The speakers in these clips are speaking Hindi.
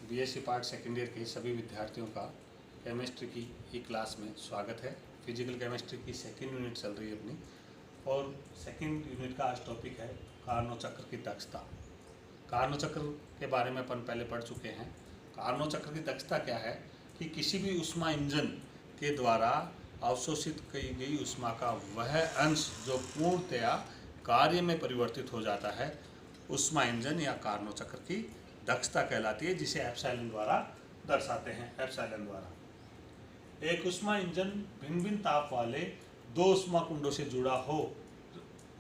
बीएससी पार्ट सेकेंड ईयर के सभी विद्यार्थियों का केमिस्ट्री की ई क्लास में स्वागत है। फिजिकल केमिस्ट्री की सेकेंड यूनिट चल रही है अपनी, और सेकेंड यूनिट का आज टॉपिक है कार्नोट चक्र की दक्षता। कार्नोट चक्र के बारे में अपन पहले पढ़ चुके हैं। कार्नोट चक्र की दक्षता क्या है कि किसी भी ऊष्मा इंजन के द्वारा अवशोषित की गई ऊष्मा का वह अंश जो पूर्णतया कार्य में परिवर्तित हो जाता है, ऊष्मा इंजन या कार्नोट चक्र की दक्षता कहलाती है, जिसे एप्सिलॉन द्वारा दर्शाते हैं। एप्सिलॉन द्वारा एक ऊष्मा इंजन भिन्न भिन्न ताप वाले दो ऊष्मा कुंडों से जुड़ा हो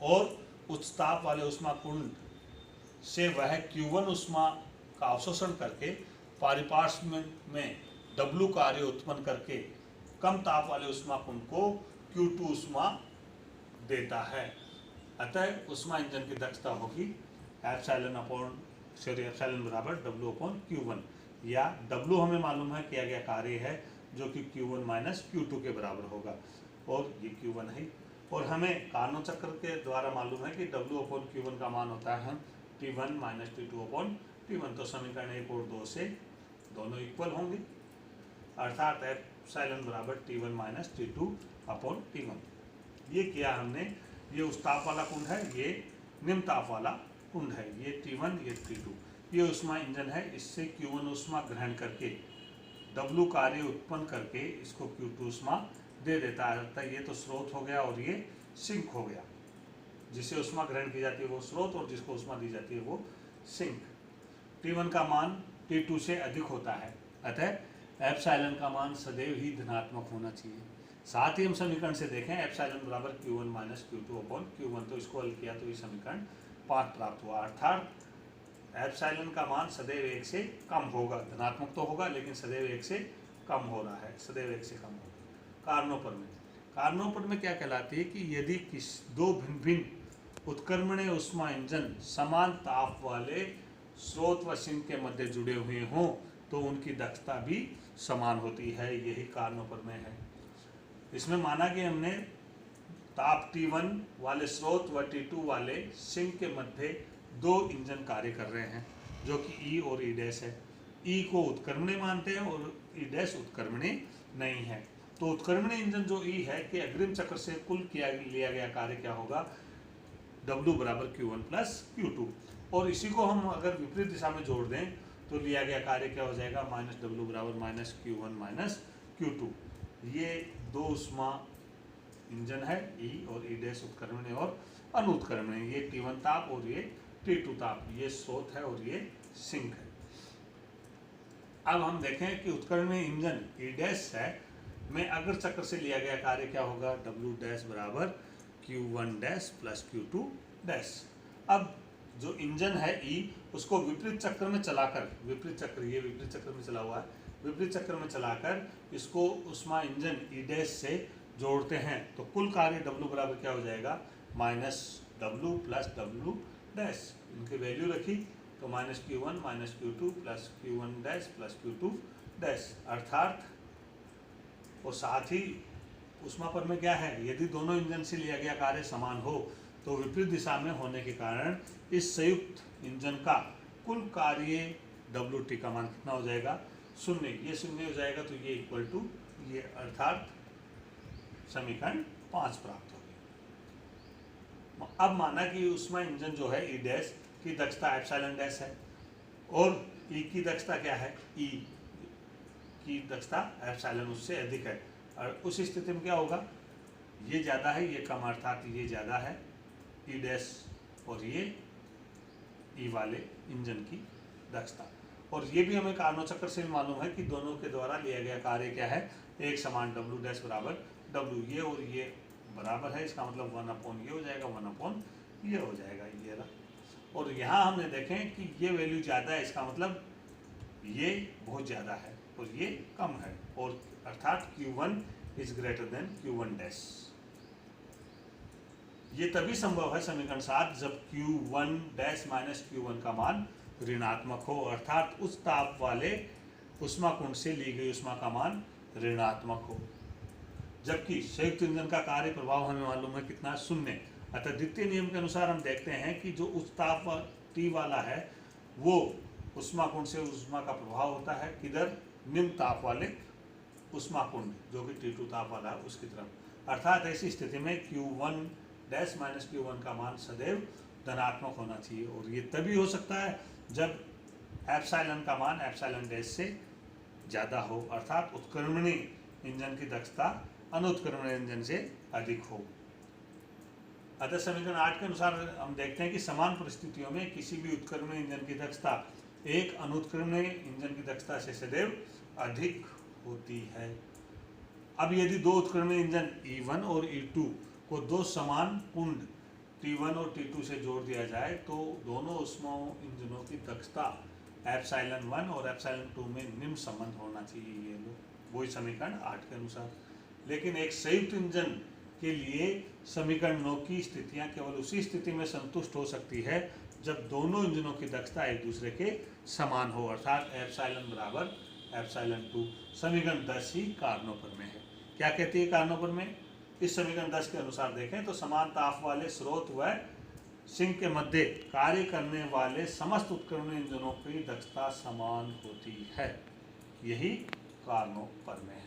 और उच्च ताप वाले ऊष्मा कुंड से वह Q1 ऊष्मा का अवशोषण करके पारिपार्श्व में W कार्य उत्पन्न करके कम ताप वाले ऊष्मा कुंड को Q2 ऊष्मा देता है। अतः ऊष्मा इंजन की दक्षता होगी एप्सिलॉन बराबर W/Q1, या W हमें मालूम है किया गया कार्य है जो कि Q1 माइनस Q2 के बराबर होगा, और ये Q1 है। और हमें कार्नोट चक्र के द्वारा मालूम है कि W/Q1 का मान होता है T1 माइनस T2/T1। तो समीकरण 1 और 2 से दोनों इक्वल होंगे, अर्थात एप्सिलॉन बराबर T1 माइनस T2/T1। ये किया हमने। ये उस ताप वाला कुंड है, ये निम्न ताप वाला कुंड है, ये T1 ये T2। ये ऊष्मा इंजन है, इससे Q1 ऊष्मा ग्रहण करके W कार्य उत्पन्न करके इसको Q2 ऊष्मा दे देता है। ये तो स्रोत हो गया और ये सिंक हो गया। जिसे ऊष्मा ग्रहण की जाती है वो स्रोत, और जिसको ऊष्मा दी जाती है वो सिंक। T1 का मान T2 से अधिक होता है, अतः एप्सिलॉन का मान सदैव ही धनात्मक होना चाहिए। साथ ही हम समीकरण से देखें एप्सिलॉन बराबर Q1 माइनस Q2/Q1, तो इसको हल किया तो ये समीकरण 5 प्राप्त हुआ। अर्थात एप्सिलॉन का मान सदैव 1 से कम होगा। धनात्मक तो होगा लेकिन सदैव 1 से कम हो रहा है, सदैव 1 से कम होगा। कार्नोट में क्या कहलाती है कि यदि दो भिन्न भिन्न उत्क्रमणीय ऊष्मा इंजन समान ताप वाले स्रोत व सिंक के मध्य जुड़े हुए हों तो उनकी दक्षता भी समान होती है। यही कार्नोट में है। इसमें माना कि हमने ताप T1 वाले स्रोत व T2 वाले सिंक के मध्य दो इंजन कार्य कर रहे हैं, जो कि E और E' है। E को उत्क्रमणीय मानते हैं और E' उत्क्रमणीय नहीं है। तो उत्क्रमणीय इंजन जो E है कि अग्रिम चक्र से कुल लिया गया कार्य क्या होगा, W बराबर Q1 प्लस Q2। और इसी को हम अगर विपरीत दिशा में जोड़ दें तो लिया गया कार्य क्या हो जाएगा, माइनस W बराबर माइनस Q1 माइनस Q2। ये दो ऊष्मा इंजन है, E और E' उत्क्रमणीय और अनुत्क्रमणीय। ये T1 ताप और ये T2 ताप, ये स्रोत है और ये सिंक है। अब हम देखें कि उत्क्रमणीय इंजन E' है में अग्र चक्र से लिया गया कार्य क्या होगा, W' बराबर Q1' प्लस Q2'। अब जो इंजन है E, उसको विपरीत चक्र में चलाकर, विपरीत चक्र में चला हुआ है, विपरीत चक्र में चलाकर इसको ऊष्मा इंजन E' से जोड़ते हैं तो कुल कार्य W बराबर क्या हो जाएगा, माइनस W प्लस W'। इनकी वैल्यू रखी तो minus Q1 minus Q2 plus Q1' plus Q2'। अर्थात और साथ ही ऊष्मापर में क्या है, यदि दोनों इंजन से लिया गया कार्य समान हो तो विपरीत दिशा में होने के कारण इस संयुक्त इंजन का कुल कार्य WT का मान कितना हो जाएगा, 0। ये 0 हो जाएगा तो ये इक्वल टू ये, अर्थात समीकरण 5 प्राप्त हो गया। अब माना कि ऊष्मा इंजन जो है E' की दक्षता एप्सिलॉन' है और E की दक्षता क्या है, E की दक्षता एप्सिलॉन उससे अधिक है। और उस स्थिति में क्या होगा, ये ज़्यादा है ये कम, अर्थात ये ज़्यादा है E' और ये E वाले इंजन की दक्षता। और ये भी हमें कार्नोट चक्र से मालूम है कि दोनों के द्वारा लिया गया कार्य क्या है, एक समान W' बराबर W। ये और ये बराबर है, इसका मतलब 1/ये हो जाएगा, 1/ये हो जाएगा, ये रहा। और यहाँ हमने देखें कि ये वैल्यू ज़्यादा है, इसका मतलब ये बहुत ज़्यादा है और ये कम है, और अर्थात Q1 is greater than Q1'। ये तभी संभव है समीकरण 7 जब Q1' माइनस Q1 का मान ऋणात्मक हो, अर्थात उस ताप वाले ऊष्मा कुंड से ली गई ऊष्मा का मान ऋणात्मक हो, जबकि संयुक्त इंजन का कार्य प्रभाव हमें मालूम है कितना, 0। अतः द्वितीय नियम के अनुसार हम देखते हैं कि जो उच्च ताप T वाला है वो ऊष्माकुंड से ऊष्मा का प्रभाव होता है किधर, निम्न ताप वाले ऊष्माकुंड जो कि T2 ताप वाला है उसकी तरफ। अर्थात ऐसी स्थिति में Q1 डैश माइनस Q1 का मान सदैव धनात्मक होना चाहिए, और ये तभी हो सकता है जब एप्सिलॉन का मान एप्सिलॉन डैश से ज़्यादा हो, अर्थात उत्क्रमणी इंजन की दक्षता अनुत्क्रमणी इंजन से अधिक हो। अतः समीकरण 8 के अनुसार हम देखते हैं कि समान परिस्थितियों में किसी भी उत्क्रमणी इंजन की दक्षता एक अनुत्क्रमणी इंजन की दक्षता से सदैव अधिक होती है। अब यदि दो उत्क्रमणी इंजन E1 और E2 को दो समान कुंड T1 और T2 से जोड़ दिया जाए तो दोनों ऊष्मा इंजनों की दक्षता एप्सिलॉन 1 और एप्सिलॉन 2 में निम्न संबंध होना चाहिए, ये लोग वही समीकरण 8 के अनुसार। लेकिन एक संयुक्त इंजन के लिए समीकरण 9 की स्थितियां केवल उसी स्थिति में संतुष्ट हो सकती है जब दोनों इंजनों की दक्षता एक दूसरे के समान हो, अर्थात एप्सिलॉन बराबर एप्सिलॉन 2। समीकरण 10 ही कारणों में है। क्या कहती है कारणों में? इस समीकरण 10 के अनुसार देखें तो समान ताप वाले स्रोत व सिंक के मध्य कार्य करने वाले समस्त उत्क्रमणी इंजनों की दक्षता समान होती है। यही कारणों में है।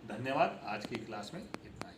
धन्यवाद। आज की क्लास में इतना ही।